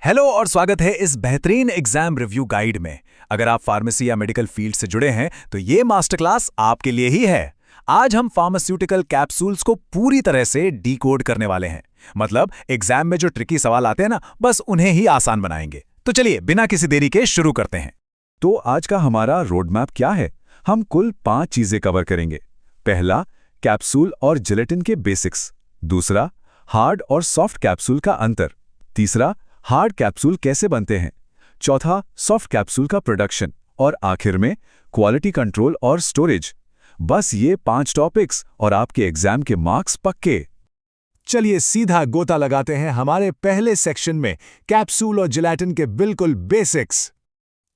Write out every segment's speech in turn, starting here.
Hello और स्वागत है इस बेहतरीन एग्जाम रिव्यू गाइड में। अगर आप फार्मेसी या मेडिकल फील्ड से जुड़े हैं तो ये मास्टर क्लास आपके लिए ही है। आज हम फार्मास्यूटिकल कैप्सूल्स को पूरी तरह से डीकोड करने वाले हैं। मतलब एग्जाम में जो ट्रिकी सवाल आते हैं ना, बस उन्हें ही आसान बनाएंगे। तो चलिए बिना किसी देरी के शुरू करते हैं। तो आज का हमारा रोड मैप क्या है? हम कुल 5 चीजें कवर करेंगे। पहला, कैप्सूल और जिलेटिन के बेसिक्स। दूसरा, हार्ड और सॉफ्ट कैप्सूल का अंतर। तीसरा, हार्ड कैप्सूल कैसे बनते हैं। चौथा, सॉफ्ट कैप्सूल का प्रोडक्शन। और आखिर में क्वालिटी कंट्रोल और स्टोरेज। बस ये 5 टॉपिक्स और आपके एग्जाम के मार्क्स पक्के। चलिए सीधा गोता लगाते हैं हमारे पहले सेक्शन में, कैप्सूल और जिलेटिन के बिल्कुल बेसिक्स।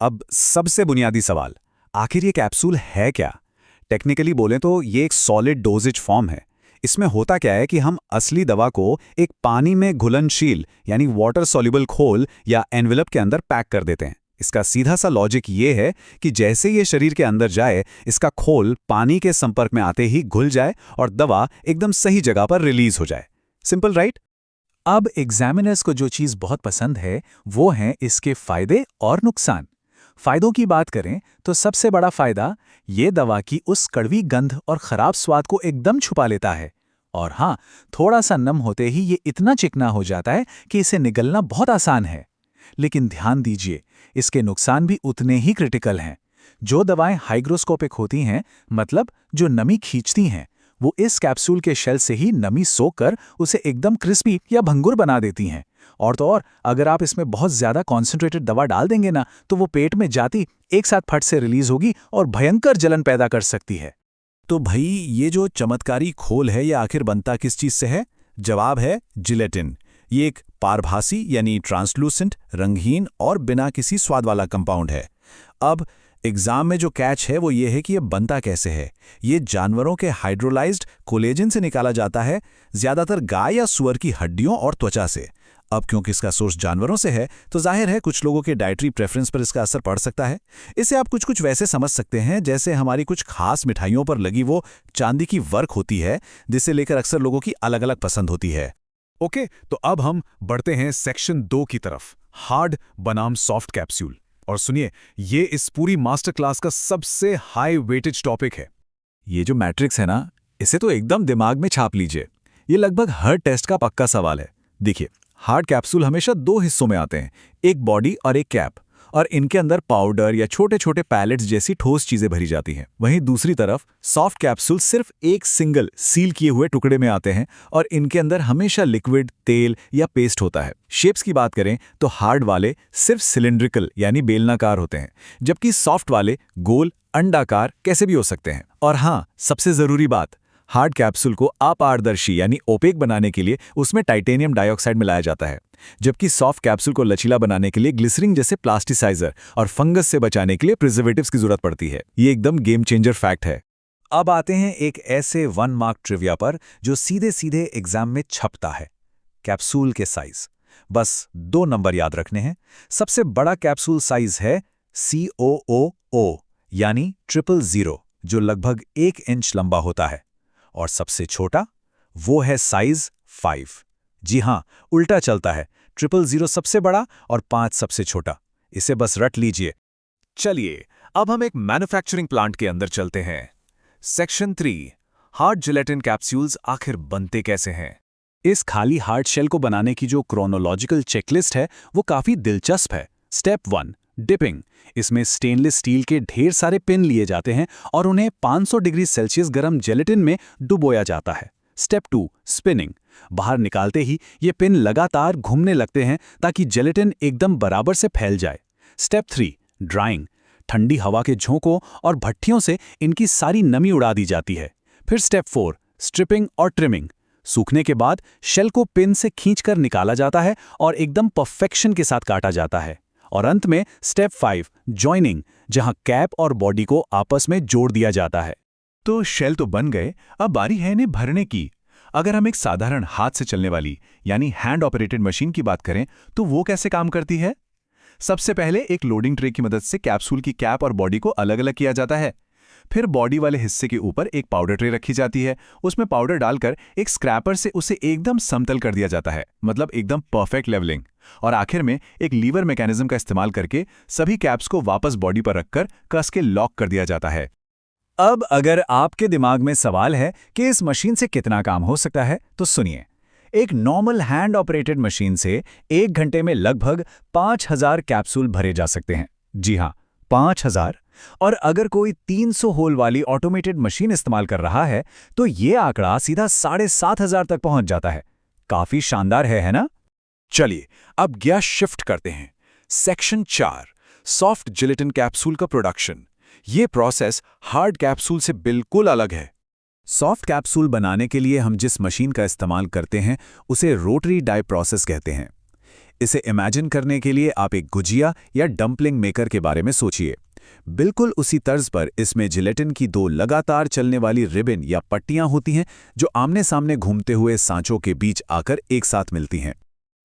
अब सबसे बुनियादी सवाल, आखिर ये कैप्सूल है क्या? टेक्निकली बोलें तो ये एक सॉलिड डोजेज फॉर्म है। इसमें होता क्या है कि हम असली दवा को एक पानी में घुलनशील यानी वाटर सॉल्युबल खोल या एनवेलप के अंदर पैक कर देते हैं। इसका सीधा सा लॉजिक ये है कि जैसे ये शरीर के अंदर जाए, इसका खोल पानी के संपर्क में आते ही घुल जाए और दवा एकदम सही जगह पर रिलीज हो जाए। Simple right? अब एग्जामिनर्स को जो चीज़ बहुत पसंद है वो हैं इसके फायदे और नुकसान। फायदों की बात करें तो सबसे बड़ा फायदा ये दवा की उस कड़वी गंध और खराब स्वाद को एकदम छुपा लेता है। और हाँ, थोड़ा सा नम होते ही ये इतना चिकना हो जाता है कि इसे निगलना बहुत आसान है। लेकिन ध्यान दीजिए, इसके नुकसान भी उतने ही क्रिटिकल हैं। जो दवाएं हाइग्रोस्कोपिक होती हैं, मतलब जो नमी खींचती हैं, वो इस कैप्सूल के शेल से ही नमी सोखकर उसे एकदम क्रिस्पी या भंगुर बना देती हैं। और तो और, अगर आप इसमें बहुत ज़्यादा कॉन्सेंट्रेटेड दवा डाल देंगे ना, तो वो पेट में जाती एक साथ फट से रिलीज होगी और भयंकर जलन पैदा कर सकती है। तो भाई, ये जो चमत्कारी खोल है ये आखिर बनता किस चीज से है? जवाब है जिलेटिन। ये एक पारभासी यानी ट्रांसलूसेंट, रंगहीन और बिना किसी स्वाद वाला कंपाउंड है। अब एग्जाम में जो कैच है वो ये है कि ये बनता कैसे है। ये जानवरों के हाइड्रोलाइज्ड कोलेजन से निकाला जाता है, ज्यादातर गाय या सुअर की हड्डियों और त्वचा से। अब क्योंकि इसका सोर्स जानवरों से है तो जाहिर है कुछ लोगों के डाइटरी प्रेफरेंस पर इसका असर पड़ सकता है। इसे आप कुछ वैसे समझ सकते हैं जैसे हमारी कुछ खास मिठाइयों पर लगी वो चांदी की वर्क होती है, जिसे लेकर अक्सर लोगों की अलग अलग पसंद होती है। ओके, तो अब हम बढ़ते हैं सेक्शन 2 की तरफ, हार्ड बनाम सॉफ्ट कैप्सूल। और सुनिए, ये इस पूरी मास्टर क्लास का सबसे हाई वेटेज टॉपिक है। ये जो मैट्रिक्स है ना, इसे तो एकदम दिमाग में छाप लीजिए। ये लगभग हर टेस्ट का पक्का सवाल है। देखिए, हार्ड कैप्सूल हमेशा 2 हिस्सों में आते हैं, एक बॉडी और एक कैप। और इनके अंदर पाउडर या छोटे छोटे पैलेट्स जैसी ठोस चीजें भरी जाती हैं। वहीं दूसरी तरफ सॉफ्ट कैप्सूल सिर्फ एक सिंगल सील किए हुए टुकड़े में आते हैं और इनके अंदर हमेशा लिक्विड, तेल या पेस्ट होता है। शेप्स की बात करें तो हार्ड वाले सिर्फ सिलिंड्रिकल यानी बेलनाकार होते हैं, जबकि सॉफ्ट वाले गोल, अंडाकार कैसे भी हो सकते हैं। और हाँ, सबसे जरूरी बात, हार्ड कैप्सूल को अपारदर्शी यानी ओपेक बनाने के लिए उसमें टाइटेनियम डाइऑक्साइड मिलाया जाता है, जबकि सॉफ्ट कैप्सूल को लचीला बनाने के लिए ग्लिसरीन जैसे प्लास्टिसाइजर और फंगस से बचाने के लिए प्रिजर्वेटिव्स की जरूरत पड़ती है। ये एकदम गेम चेंजर फैक्ट है। अब आते हैं एक ऐसे 1 मार्क ट्रिविया पर जो सीधे सीधे एग्जाम में छपता है। कैप्सूल के साइज, बस 2 नंबर याद रखने हैं। सबसे बड़ा कैप्सूल साइज है COOO यानी 000, जो लगभग 1 इंच लंबा होता है। और सबसे छोटा वो है साइज 5। जी हाँ, उल्टा चलता है, 000 सबसे बड़ा और 5 सबसे छोटा। इसे बस रट लीजिए। चलिए, अब हम एक मैन्युफैक्चरिंग प्लांट के अंदर चलते हैं। सेक्शन 3, हार्ड जिलेटिन कैप्सूल्स आखिर बनते कैसे हैं? इस खाली हार्ड शेल को बनाने की जो क्रोनोलॉजिकल चेकलिस्ट है वो काफी दिलचस्प है। Step 1, dipping. इसमें स्टेनलेस स्टील के ढेर सारे पिन लिए जाते हैं और उन्हें 500 डिग्री सेल्सियस गर्म जेलेटिन में डुबोया जाता है। Step 2, spinning. बाहर निकालते ही ये पिन लगातार घूमने लगते हैं ताकि जेलेटिन एकदम बराबर से फैल जाए। Step 3, drawing. ठंडी हवा के झोंकों और भट्ठियों से इनकी सारी नमी उड़ा दी जाती है। फिर स्टेप 4, स्ट्रिपिंग और ट्रिमिंग। सूखने के बाद शेल को पिन से खींचकर निकाला जाता है और एकदम परफेक्शन के साथ काटा जाता है। और अंत में स्टेप 5, जॉइनिंग, जहां कैप और बॉडी को आपस में जोड़ दिया जाता है। तो शेल तो बन गए, अब बारी है इन्हें भरने की। अगर हम एक साधारण हाथ से चलने वाली यानी हैंड ऑपरेटेड मशीन की बात करें तो वो कैसे काम करती है? सबसे पहले एक लोडिंग ट्रे की मदद से कैप्सूल की कैप और बॉडी को अलग अलग किया जाता है। फिर बॉडी वाले हिस्से के ऊपर एक पाउडर ट्रे रखी जाती है। उसमें पाउडर डालकर एक स्क्रैपर से उसे एकदम समतल कर दिया जाता है, मतलब एकदम परफेक्ट लेवलिंग। और आखिर में एक लीवर मैकेनिज्म का इस्तेमाल करके सभी कैप्स को वापस बॉडी पर रखकर कस के लॉक कर दिया जाता है। अब अगर आपके दिमाग में सवाल है कि इस मशीन से कितना काम हो सकता है, तो सुनिए। एक नॉर्मल हैंड ऑपरेटेड मशीन से 1 घंटे में लगभग 5000 कैप्सूल भरे जा सकते हैं। जी हां, 5000। और अगर कोई 300 होल वाली ऑटोमेटेड मशीन इस्तेमाल कर रहा है तो ये आंकड़ा सीधा 7500 तक पहुंच जाता है। काफी शानदार है ना? चलिए अब गियर शिफ्ट करते हैं। सेक्शन 4, सॉफ्ट जिलेटिन कैप्सूल का प्रोडक्शन। ये प्रोसेस हार्ड कैप्सूल से बिल्कुल अलग है। सॉफ्ट कैप्सूल बनाने के लिए हम जिस मशीन का इस्तेमाल करते हैं उसे रोटरी डाई प्रोसेस कहते हैं। इसे इमेजिन करने के लिए आप एक गुजिया या डंपलिंग मेकर के बारे में सोचिए। बिल्कुल उसी तर्ज पर इसमें जिलेटिन की 2 लगातार चलने वाली रिबन या पट्टियां होती हैं जो आमने सामने घूमते हुए सांचों के बीच आकर एक साथ मिलती हैं।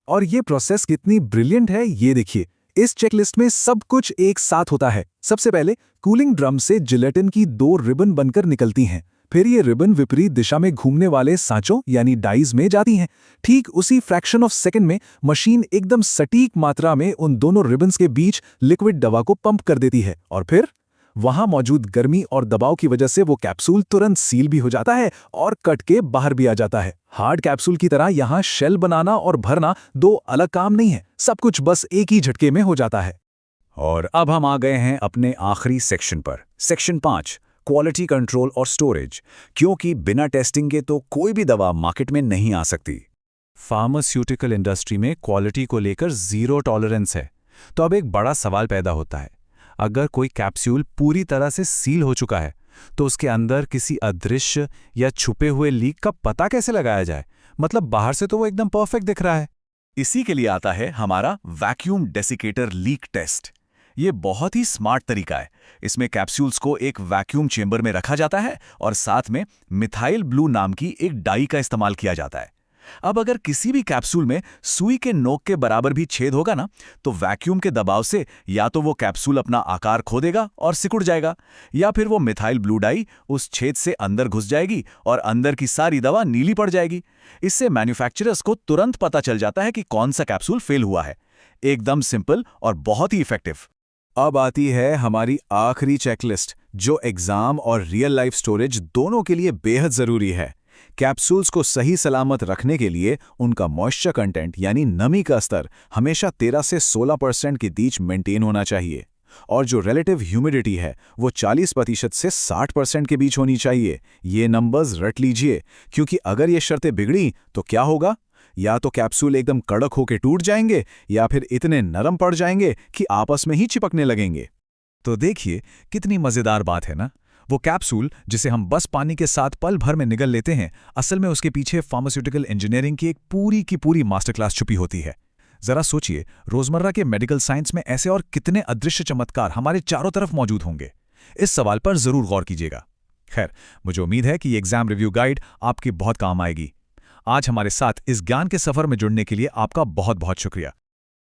और ये प्रोसेस कितनी ब्रिलियंट है, ये देखिए। इस चेकलिस्ट में सब कुछ एक साथ होता है। सबसे पहले कूलिंग ड्रम से जिलेटिन की 2 रिबन बनकर निकलती हैं। फिर ये रिबन विपरीत दिशा में घूमने वाले सांचों यानी डाइज में जाती हैं। ठीक उसी फ्रैक्शन ऑफ सेकंड में मशीन एकदम सटीक मात्रा में उन दोनों रिबन्स के बीच लिक्विड दवा को पंप कर देती है और फिर वहां मौजूद गर्मी और दबाव की वजह से वो कैप्सूल तुरंत सील भी हो जाता है और कट के बाहर भी आ जाता है। हार्ड कैप्सूल की तरह यहां शेल बनाना और भरना 2 अलग काम नहीं है, सब कुछ बस एक ही झटके में हो जाता है। और अब हम आ गए हैं अपने आखिरी सेक्शन पर, सेक्शन 5, क्वालिटी कंट्रोल और स्टोरेज। क्योंकि बिना टेस्टिंग के तो कोई भी दवा मार्केट में नहीं आ सकती। फार्मास्यूटिकल इंडस्ट्री में क्वालिटी को लेकर 0 टॉलरेंस है। तो अब एक बड़ा सवाल पैदा होता है, अगर कोई कैप्सूल पूरी तरह से सील हो चुका है तो उसके अंदर किसी अदृश्य या छुपे हुए लीक का पता कैसे लगाया जाए? मतलब बाहर से तो वो एकदम परफेक्ट दिख रहा है। इसी के लिए आता है हमारा वैक्यूम डेसिकेटर लीक टेस्ट। ये बहुत ही स्मार्ट तरीका है। इसमें कैप्सूल्स को एक वैक्यूम चेंबर में रखा जाता है और साथ में मिथाइल ब्लू नाम की एक डाई का इस्तेमाल किया जाता है। अब अगर किसी भी कैप्सूल में सुई के नोक के बराबर भी छेद होगा ना, तो वैक्यूम के दबाव से या तो वो कैप्सूल अपना आकार खो देगा और सिकुड़ जाएगा, या फिर वो मिथाइल ब्लू डाई उस छेद से अंदर घुस जाएगी और अंदर की सारी दवा नीली पड़ जाएगी। इससे मैन्युफैक्चरर्स को तुरंत पता चल जाता है कि कौन सा कैप्सूल फेल हुआ है। एकदम सिंपल और बहुत ही इफेक्टिव। अब आती है हमारी आखिरी चेकलिस्ट, जो एग्जाम और रियल लाइफ स्टोरेज दोनों के लिए बेहद जरूरी है। कैप्सूल्स को सही सलामत रखने के लिए उनका मॉइस्चर कंटेंट यानी नमी का स्तर हमेशा 13 से 16% के बीच मेंटेन होना चाहिए, और जो रिलेटिव ह्यूमिडिटी है वो 40% से 60% के बीच होनी चाहिए। ये नंबर्स रट लीजिए, क्योंकि अगर ये शर्तें बिगड़ी तो क्या होगा? या तो कैप्सूल एकदम कड़क होकर टूट जाएंगे या फिर इतने नरम पड़ जाएंगे कि आपस में ही चिपकने लगेंगे। तो देखिए कितनी मजेदार बात है ना। वो कैप्सूल जिसे हम बस पानी के साथ पल भर में निगल लेते हैं, असल में उसके पीछे फार्मास्यूटिकल इंजीनियरिंग की एक पूरी की पूरी मास्टर क्लास छुपी होती है। जरा सोचिए, रोजमर्रा के मेडिकल साइंस में ऐसे और कितने अदृश्य चमत्कार हमारे चारों तरफ मौजूद होंगे। इस सवाल पर जरूर गौर कीजिएगा। खैर, मुझे उम्मीद है कि ये एग्जाम रिव्यू गाइड आपकी बहुत काम आएगी। आज हमारे साथ इस ज्ञान के सफर में जुड़ने के लिए आपका बहुत बहुत शुक्रिया।